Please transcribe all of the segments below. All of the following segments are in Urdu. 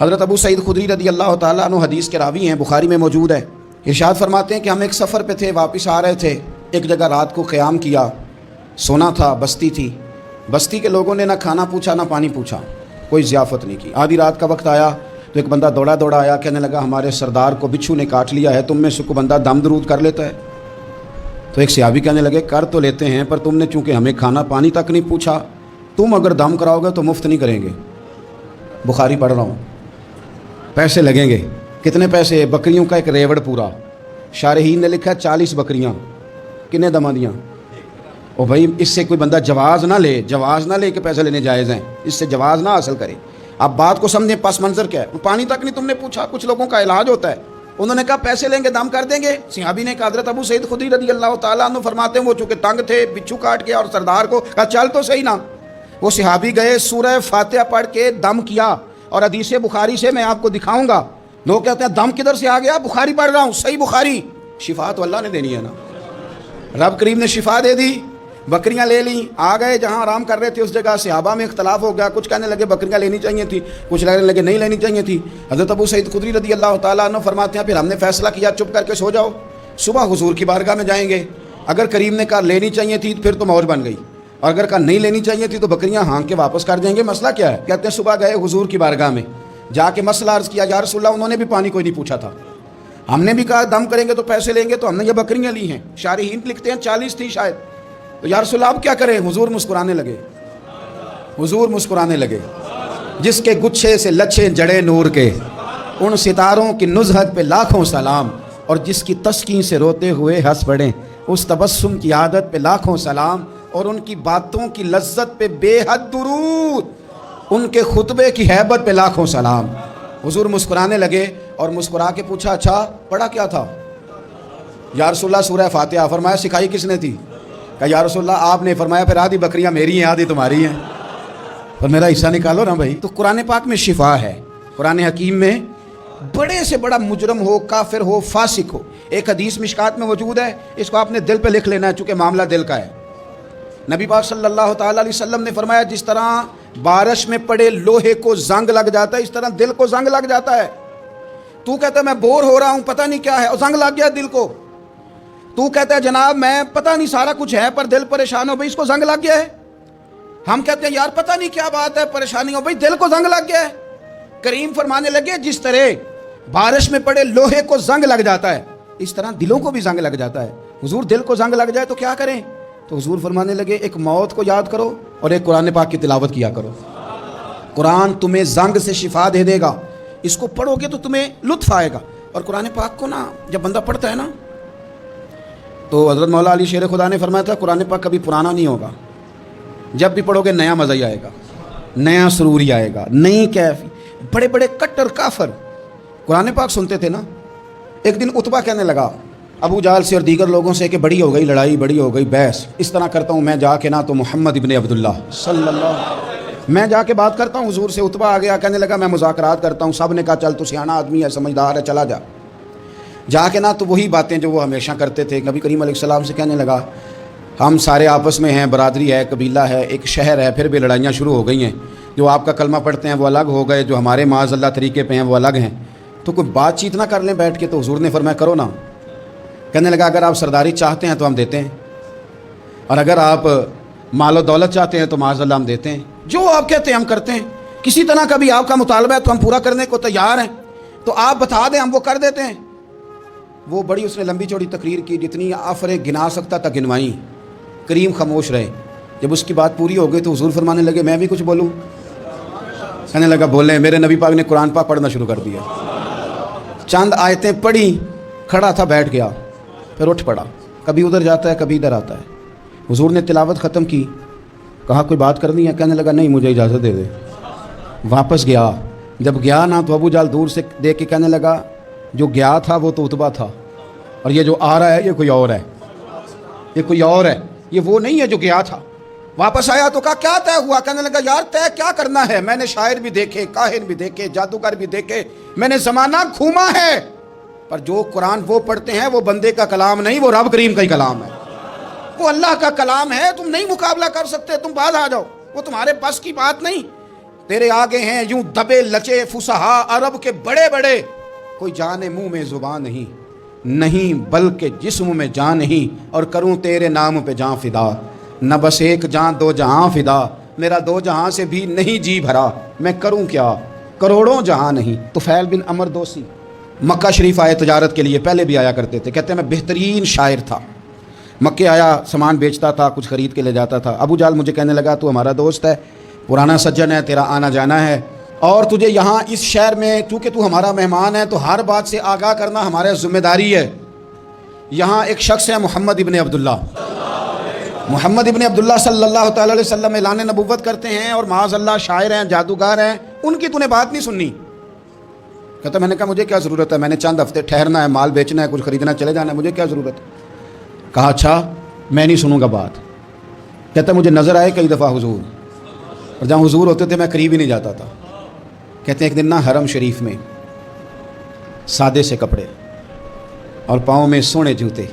حضرت ابو سعید خدری رضی اللہ تعالیٰ عنہ حدیث کے راوی ہیں، بخاری میں موجود ہے۔ ارشاد فرماتے ہیں کہ ہم ایک سفر پہ تھے، واپس آ رہے تھے، ایک جگہ رات کو قیام کیا، سونا تھا، بستی تھی، بستی کے لوگوں نے نہ کھانا پوچھا نہ پانی پوچھا، کوئی ضیافت نہیں کی۔ آدھی رات کا وقت آیا تو ایک بندہ دوڑا دوڑا آیا، کہنے لگا ہمارے سردار کو بچھو نے کاٹ لیا ہے، تم میں سے کوئی بندہ دم درود کر لیتا ہے؟ تو ایک صحابی کہنے لگے کر تو لیتے ہیں، پر تم نے چونکہ ہمیں کھانا پانی تک نہیں پوچھا، تم اگر دم کراؤ گے تو مفت نہیں کریں گے۔ بخاری پڑھ رہا ہوں، پیسے لگیں گے۔ کتنے پیسے؟ بکریوں کا ایک ریوڑ پورا۔ شارحین نے لکھا 40 بکریاں، کنے دما دیاں؟ او بھائی اس سے کوئی بندہ جواز نہ لے کہ پیسے لینے جائز ہیں، اس سے جواز نہ حاصل کرے۔ آپ بات کو سمجھیں، پس منظر کیا ہے؟ پانی تک نہیں تم نے پوچھا۔ کچھ لوگوں کا علاج ہوتا ہے، انہوں نے کہا پیسے لیں گے دم کر دیں گے۔ صحابی نے کہا، حضرت ابو سعید خدری رضی اللہ تعالیٰ عنہ فرماتے ہیں وہ چونکہ تنگ تھے، بچھو کاٹ گیا اور سردار کو کہا چل تو صحیح نا۔ وہ صحابی گئے، سورہ فاتحہ پڑھ کے دم کیا، اور حدیث بخاری سے میں آپ کو دکھاؤں گا۔ لوگ کہتے ہیں دم کدھر سے آ گیا؟ بخاری پڑھ رہا ہوں، صحیح بخاری۔ شفا تو اللہ نے دینی ہے نا، رب کریم نے شفا دے دی۔ بکریاں لے لیں، آ گئے جہاں آرام کر رہے تھے اس جگہ۔ صحابہ میں اختلاف ہو گیا، کچھ کہنے لگے بکریاں لینی چاہیے تھی، کچھ کہنے لگے نہیں لینی چاہیے تھی۔ حضرت ابو سعید خدری رضی اللہ تعالیٰ عنہ فرماتے ہیں پھر ہم نے فیصلہ کیا چپ کر کے سو جاؤ، صبح حضور کی بارگاہ میں جائیں گے۔ اگر کریم نے کہا لینی چاہیے تھی پھر تو موج بن گئی، اور اگر کہا نہیں لینی چاہیے تھی تو بکریاں ہانک کے واپس کر دیں گے۔ مسئلہ کیا ہے؟ کہتے ہیں صبح گئے حضور کی بارگاہ میں، جا کے مسئلہ عرض کیا، یا رسول اللہ انہوں نے بھی پانی کوئی نہیں پوچھا تھا، ہم نے بھی کہا دم کریں گے تو پیسے لیں گے، تو ہم نے یہ بکریاں لی ہیں۔ شارحین لکھتے ہیں 40 تھی شاید۔ تو یا رسول اللہ اب کیا کریں؟ حضور مسکرانے لگے، حضور مسکرانے لگے۔ جس کے گچھے سے لچھے جڑے نور کے، ان ستاروں کی نزہت پہ لاکھوں سلام، اور جس کی تسکین سے روتے ہوئے ہنس پڑیں، اس تبسم کی عادت پہ لاکھوں سلام، اور ان کی باتوں کی لذت پہ بے حد درود، ان کے خطبے کی ہیبت پہ لاکھوں سلام۔ حضور مسکرانے لگے اور مسکرا کے پوچھا اچھا پڑھا کیا تھا؟ یا رسول اللہ سورہ فاتحہ۔ فرمایا سکھائی کس نے تھی؟ کہا یا رسول اللہ آپ نے۔ فرمایا پھر آدھی بکریاں میری ہیں آدھی تمہاری ہیں، پر میرا حصہ نکالو نا بھائی۔ تو قرآن پاک میں شفا ہے، قرآن حکیم میں بڑے سے بڑا مجرم ہو، کافر ہو، فاسق ہو، ایک حدیث مشکات میں موجود ہے، اس کو آپ نے دل پہ لکھ لینا ہے چونکہ معاملہ دل کا ہے۔ نبی پاک صلی اللہ تعالیٰ علیہ وسلم نے فرمایا جس طرح بارش میں پڑے لوہے کو زنگ لگ جاتا ہے، اس طرح دل کو زنگ لگ جاتا ہے۔ تو کہتا ہے میں بور ہو رہا ہوں پتہ نہیں کیا ہے، اور زنگ لگ گیا دل کو۔ تو کہتا ہے جناب میں پتہ نہیں سارا کچھ ہے پر دل پریشان ہو، بھائی اس کو زنگ لگ گیا ہے۔ ہم کہتے ہیں یار پتہ نہیں کیا بات ہے، پریشانی ہو، بھائی دل کو زنگ لگ گیا ہے۔ کریم فرمانے لگے جس طرح بارش میں پڑے لوہے کو زنگ لگ جاتا ہے، اس طرح دلوں کو بھی زنگ لگ جاتا ہے۔ حضور دل کو زنگ لگ جائے تو کیا کریں؟ تو حضور فرمانے لگے ایک موت کو یاد کرو اور ایک قرآن پاک کی تلاوت کیا کرو۔ قرآن تمہیں زنگ سے شفا دے دے گا، اس کو پڑھو گے تو تمہیں لطف آئے گا۔ اور قرآن پاک کو نا جب بندہ پڑھتا ہے نا تو حضرت مولا علی شیر خدا نے فرمایا تھا قرآن پاک کبھی پرانا نہیں ہوگا، جب بھی پڑھو گے نیا مزہ ہی آئے گا، نیا سرور ہی آئے گا، نئی کیفی۔ بڑے بڑے کٹر کافر قرآن پاک سنتے تھے نا۔ ایک دن عتبہ کہنے لگا ابو جہل سے اور دیگر لوگوں سے کہ بڑی ہو گئی لڑائی، بڑی ہو گئی بحث، اس طرح کرتا ہوں میں جا کے نا تو محمد ابن عبداللہ صلی اللہ میں جا کے بات کرتا ہوں حضور سے۔ عتبہ آ گیا، کہنے لگا میں مذاکرات کرتا ہوں۔ سب نے کہا چل تو سیاںہ آدمی ہے، سمجھدار ہے، چلا جا۔ جا کے نا تو وہی باتیں جو وہ ہمیشہ کرتے تھے۔ نبی کریم علیہ السلام سے کہنے لگا ہم سارے آپس میں ہیں، برادری ہے، قبیلہ ہے، ایک شہر ہے، پھر بھی لڑائیاں شروع ہو گئی ہیں۔ جو آپ کا کلمہ پڑھتے ہیں وہ الگ ہو گئے، جو ہمارے معاذ اللہ طریقے پہ ہیں وہ الگ ہیں، تو کوئی بات چیت نہ کر لیں بیٹھ کے۔ تو حضور نے فرمایا کرو نا۔ کہنے لگا اگر آپ سرداری چاہتے ہیں تو ہم دیتے ہیں، اور اگر آپ مال و دولت چاہتے ہیں تو معاذ اللہ ہم دیتے ہیں، جو آپ کہتے ہیں ہم کرتے ہیں۔ کسی طرح کا بھی آپ کا مطالبہ ہے تو ہم پورا کرنے کو تیار ہیں، تو آپ بتا دیں ہم وہ کر دیتے ہیں۔ وہ بڑی اس نے لمبی چوڑی تقریر کی، جتنی آفریں گنا سکتا تھا گنوائیں۔ کریم خاموش رہے۔ جب اس کی بات پوری ہو گئی تو حضور فرمانے لگے میں بھی کچھ بولوں؟ کہنے لگا بولیں۔ میرے نبی پاک نے قرآن پاک پڑھنا شروع کر دیا، چند آیتیں پڑھی، کھڑا تھا بیٹھ گیا، پھر اٹھ پڑا، کبھی ادھر جاتا ہے کبھی ادھر آتا ہے۔ حضور نے تلاوت ختم کی، کہا کوئی بات کرنی ہے؟ کہنے لگا نہیں مجھے اجازت دے دے۔ واپس گیا، جب گیا نا تو ابو جہل دور سے دیکھ کے کہنے لگا جو گیا تھا وہ تو عتبہ تھا، اور یہ جو آ رہا ہے یہ کوئی اور ہے، یہ کوئی اور ہے، یہ وہ نہیں ہے جو گیا تھا۔ واپس آیا تو کہا کیا طے ہوا؟ کہنے لگا یار طے کیا کرنا ہے، میں نے شاعر بھی دیکھے، کاہن بھی دیکھے، جادوگر بھی دیکھے، میں نے زمانہ گھوما ہے، پر جو قرآن وہ پڑھتے ہیں وہ بندے کا کلام نہیں، وہ رب کریم کا ہی کلام ہے، وہ اللہ کا کلام ہے۔ تم نہیں مقابلہ کر سکتے، تم باز آ جاؤ، وہ تمہارے بس کی بات نہیں۔ تیرے آگے ہیں یوں دبے لچے فصحا عرب کے بڑے بڑے، کوئی جان منہ میں زبان نہیں بلکہ جسم میں جان نہیں، اور کروں تیرے نام پہ جان فدا، نہ بس ایک جان دو جہاں فدا، میرا دو جہاں سے بھی نہیں جی بھرا، میں کروں کیا کروڑوں جہاں نہیں۔ طفیل بن عمر دوسی مکہ شریف آئے تجارت کے لیے، پہلے بھی آیا کرتے تھے، کہتے ہیں میں بہترین شاعر تھا، مکے آیا سامان بیچتا تھا، کچھ خرید کے لے جاتا تھا۔ ابو جہل مجھے کہنے لگا تو ہمارا دوست ہے، پرانا سجن ہے، تیرا آنا جانا ہے، اور تجھے یہاں اس شہر میں چونکہ تو ہمارا مہمان ہے تو ہر بات سے آگاہ کرنا ہمارے ذمہ داری ہے۔ یہاں ایک شخص ہے محمد ابن عبداللہ، محمد ابن عبداللہ صلی اللہ تعالی علیہ وسلم اعلان نبوت کرتے ہیں، اور معاذ اللہ شاعر ہیں، جادوگر ہیں، ان کی تو نے بات نہیں سننی۔ کہتا میں نے کہا مجھے کیا ضرورت ہے، میں نے چند ہفتے ٹھہرنا ہے، مال بیچنا ہے، کچھ خریدنا چلے جانا ہے، مجھے کیا ضرورت ہے۔ کہا اچھا میں نہیں سنوں گا بات۔ کہتا مجھے نظر آئے کئی دفعہ حضور، اور جہاں حضور ہوتے تھے میں قریب ہی نہیں جاتا تھا۔ کہتے ہیں ایک دن نا حرم شریف میں سادے سے کپڑے اور پاؤں میں سونے جوتے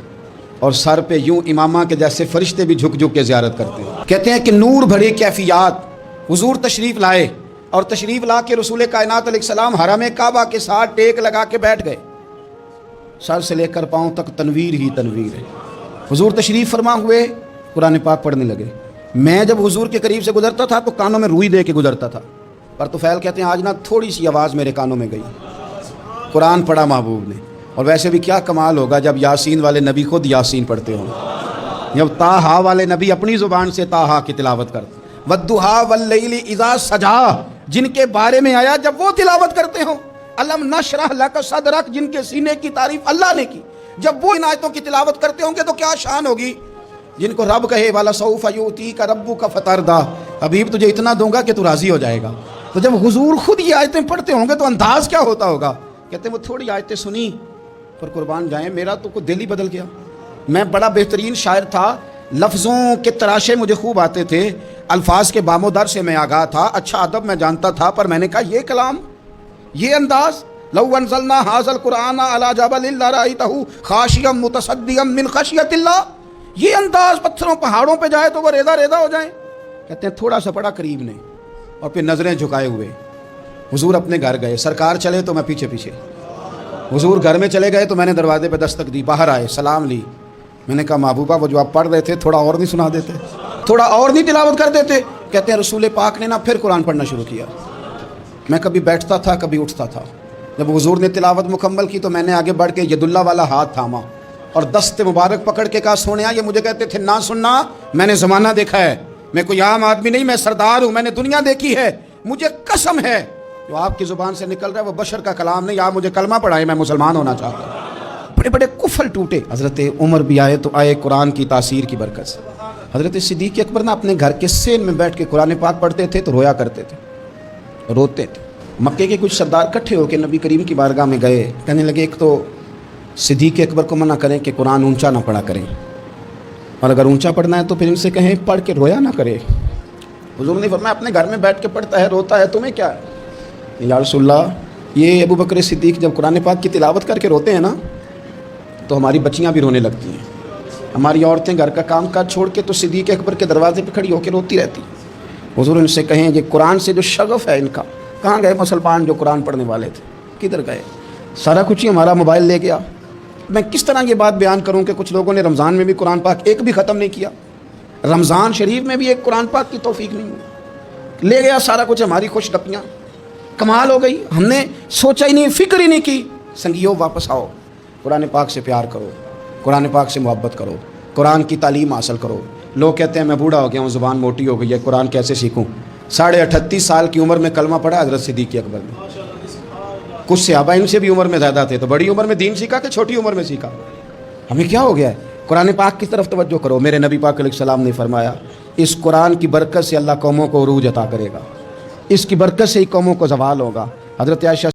اور سر پہ یوں امامہ کے جیسے فرشتے بھی جھک جھک کے زیارت کرتے ہیں۔ کہتے ہیں کہ نور بھری کیفیات حضور تشریف لائے، اور تشریف لا کے رسول کائنات علیہ السلام حرم کعبہ کے ساتھ ٹیک لگا کے بیٹھ گئے، سر سے لے کر پاؤں تک تنویر ہی تنویر ہے۔ حضور تشریف فرما ہوئے، قرآن پاک پڑھنے لگے۔ میں جب حضور کے قریب سے گزرتا تھا تو کانوں میں روئی دے کے گزرتا تھا، پر طفیل کہتے ہیں آج نا تھوڑی سی آواز میرے کانوں میں گئی، قرآن پڑھا محبوب نے۔ اور ویسے بھی کیا کمال ہوگا جب یاسین والے نبی خود یاسین پڑھتے ہوں، جب تاہا والے نبی اپنی زبان سے تاہا کی تلاوت کرتے، والضحیٰ واللیل اذا سجا جن کے بارے میں آیا جب وہ تلاوت کرتے ہوں، الم نشرح لک صدرک جن کے سینے کی تعریف اللہ نے کی، جب وہ ان آیتوں کی تلاوت کرتے ہوں گے تو کیا شان ہوگی، جن کو رب کہے وَلَسَوْفَ يُؤْتِيكَ رَبُّكَ فَتَرْضَىٰ حبیب تجھے اتنا دوں گا کہ تو راضی ہو جائے گا۔ تو جب حضور خود یہ آیتیں پڑھتے ہوں گے تو انداز کیا ہوتا ہوگا۔ کہتے ہیں وہ تھوڑی آیتیں سنی پر قربان جائیں میرا تو کوئی دل ہی بدل گیا۔ میں بڑا بہترین شاعر تھا، لفظوں کے تراشے مجھے خوب آتے تھے، الفاظ کے بام و در سے میں آگاہ تھا، اچھا ادب میں جانتا تھا، پر میں نے کہا یہ کلام، یہ انداز، لو انزلنا ھذا القرآن علی جبل لرأیتہ خاشعا متصدعا من خشیۃ اللہ، یہ انداز پتھروں پہاڑوں پہ جائے تو وہ ریزہ ریزہ ہو جائیں۔ کہتے ہیں تھوڑا سا پڑا قریب نے، اور پھر نظریں جھکائے ہوئے حضور اپنے گھر گئے، سرکار چلے تو میں پیچھے پیچھے، حضور گھر میں چلے گئے تو میں نے دروازے پہ دستک دی، باہر آئے، سلام لی، میں نے کہا محبوبہ وہ جو آپ پڑھ رہے تھے تھوڑا اور نہیں سنا دیتے، تھوڑا اور نہیں تلاوت کر دیتے۔ کہتے ہیں رسول پاک نے نا پھر قرآن پڑھنا شروع کیا، میں کبھی بیٹھتا تھا کبھی اٹھتا تھا، جب حضور نے تلاوت مکمل کی تو میں نے آگے بڑھ کے ید اللہ والا ہاتھ تھاما اور دست مبارک پکڑ کے کہا سونیا، یہ مجھے کہتے تھے نہ سننا، میں نے زمانہ دیکھا ہے، میں کوئی عام آدمی نہیں، میں سردار ہوں، میں نے دنیا دیکھی ہے، مجھے قسم ہے جو آپ کی زبان سے نکل رہا ہے وہ بشر کا کلام نہیں، آپ مجھے کلمہ پڑھائیں، میں مسلمان ہونا چاہتا ہوں۔ بڑے بڑے کفل ٹوٹے۔ حضرت عمر بھی آئے تو آئے قرآن کی تاثیر کی برکت سے۔ حضرت صدیق اکبر نا اپنے گھر کے سین میں بیٹھ کے قرآن پاک پڑھتے تھے تو رویا کرتے تھے، روتے تھے۔ مکے کے کچھ سردار اکٹھے ہو کے نبی کریم کی بارگاہ میں گئے، کہنے لگے ایک تو صدیق اکبر کو منع کریں کہ قرآن اونچا نہ پڑھا کریں، اور اگر اونچا پڑھنا ہے تو پھر ان سے کہیں پڑھ کے رویا نہ کرے۔ حضور نے فرمایا اپنے گھر میں بیٹھ کے پڑھتا ہے روتا ہے، تمہیں کیا ہے؟ یا رسول اللہ یہ ابو بکر صدیق جب قرآن پاک کی تلاوت کر کے روتے ہیں نا تو ہماری بچیاں بھی رونے لگتی ہیں، ہماری عورتیں گھر کا کام کاج چھوڑ کے تو صدیق اکبر کے دروازے پہ کھڑی ہو کے روتی رہتی۔ حضور ان سے کہیں یہ قرآن سے جو شغف ہے ان کا، کہاں گئے مسلمان جو قرآن پڑھنے والے تھے، کدھر گئے؟ سارا کچھ ہی ہمارا موبائل لے گیا۔ میں کس طرح یہ بات بیان کروں کہ کچھ لوگوں نے رمضان میں بھی قرآن پاک ایک بھی ختم نہیں کیا، رمضان شریف میں بھی ایک قرآن پاک کی توفیق نہیں ہوئی، لے گیا سارا کچھ ہماری خوش ٹپیاں۔ کمال ہو گئی، ہم نے سوچا ہی نہیں، فکر ہی نہیں کی۔ سنگیو واپس آؤ، قرآن پاک سے پیار کرو، قرآن پاک سے محبت کرو، قرآن کی تعلیم حاصل کرو۔ لوگ کہتے ہیں میں بوڑھا ہو گیا ہوں، زبان موٹی ہو گئی ہے، قرآن کیسے سیکھوں؟ 38.5 سال کی عمر میں کلمہ پڑھا حضرت صدیق اکبر نے۔ کچھ صحابہ ان سے بھی عمر میں زیادہ تھے، تو بڑی عمر میں دین سیکھا کہ چھوٹی عمر میں سیکھا؟ ہمیں کیا ہو گیا ہے؟ قرآن پاک کی طرف توجہ کرو۔ میرے نبی پاک علیہ السلام نے فرمایا اس قرآن کی برکت سے اللہ قوموں کو عروج عطا کرے گا، اس کی برکت سے ہی قوموں کو زوال ہوگا۔ حضرت عائشہ